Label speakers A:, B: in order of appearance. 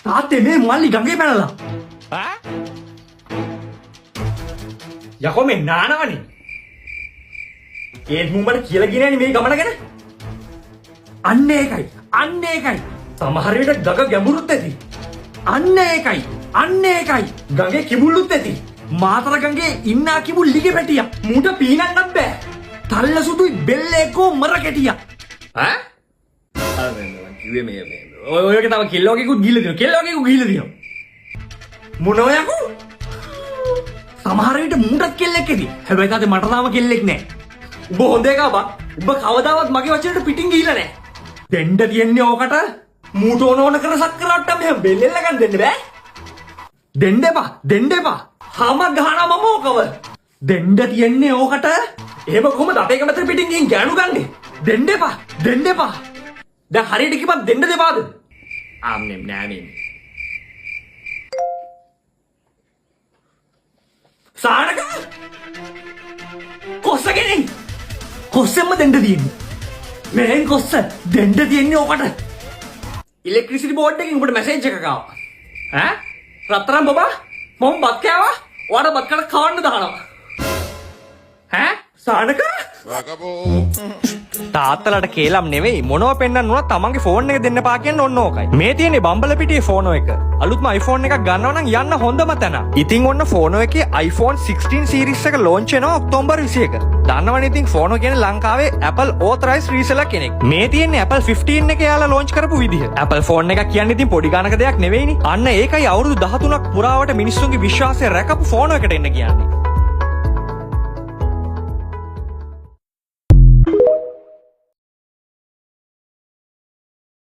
A: තාත්තේ මේ මල්ලි ගඟේ පැනලා. යකෝ මේ නානවනේ. ඒත් මුඹට කියලා ගියේ නෑනේ මේ ගමන ගැන. අන්න ඒකයි. සමහර විට ගඟ ගැඹුරුත් ඇති. අන්න ඒකයි. ගඟේ කිඹුල්ලුත් ඇති. මාතර ගඟේ ඉන්නා කිඹුල් ලිගේ පැටියා. මූට පීනන්නත් බෑ. තල්ල සුදුයි බෙල්ලේකෝ මර කැටියා. කිව්වේ මේ ඔයගේ තව කෙල්ලෝගෙකුත් ගිහිල්ලා තියෙනවා. මොනෝ යකෝ? සමහර විට මූටත් කෙල්ලෙක් ඇති. හැබැයි තාත්තේ මට තාම කෙල්ලෙක් නෑ. උඹ හොඳ එකා බා. උඹ කවදාවත් මගේ වචනට පිටින් ගිහිල්ලා නෑ. දෙන්න තියන්නේ ඕකට මූට ඕන කර සක්කරට්ටම් මෙහෙම බෙල්ලෙල්ල ගන්න දෙන්න බෑ. දෙන්න එපා. හැම ගහනවා මම ඕකව. දෙන්න තියන්නේ ඕකට. එහෙම කොහොමද අපේ කමතර පිටින් ගිහින් ගෑනු ගන්නේ? දෙන්න එපා. දැන් හරියට කිව්වත් දෙන්න දෙපාද? ආම්නේ නෑනේ. සානක කොස්සගෙන කොස්සෙම්ම දෙන්න තියෙන්නේ. මෙහෙන් කොස්ස දෙන්න තියෙන්නේ ඕකට. ඉලෙක්ට්‍රිසිටි බෝඩ් එකකින් උඹට මැසේජ් එකක් ආවා. ඈ? රත්තරන් බබා මම බත් කෑවා. ඔයාට බත් කඩ කවන්න දානවා. ඈ? සානක? තාත්තලට කේලම් නෙවෙයි මොනවා පෙන්වන්න උනත් තමන්ගේ ෆෝන් එක දෙන්න පා කියන්නේ ඔන්න ඕකයි. මේ තියෙන්නේ බම්බල පිටියේ ෆෝනෝ එක. අලුත්ම iPhone එකක් ගන්නවා නම් යන්න හොඳම තැන. ඉතින් ඔන්න ෆෝනෝ එකේ iPhone 16 series එක launch වෙනවා ඔක්තෝබර් 21. දන්නවනේ ඉතින් ෆෝනෝ කියන්නේ ලංකාවේ Apple authorized reseller කෙනෙක්. මේ තියෙන්නේ Apple 15 එකේ යාලා launch කරපු විදිහ. Apple phone එකක් කියන්නේ ඉතින් පොඩි ගානක දෙයක් නෙවෙයිනේ. අන්න ඒකයි අවුරුදු 13ක් පුරාවට මිනිස්සුන්ගේ විශ්වාසය රැකපු ෆෝනෝ එකට එන්න කියන්නේ.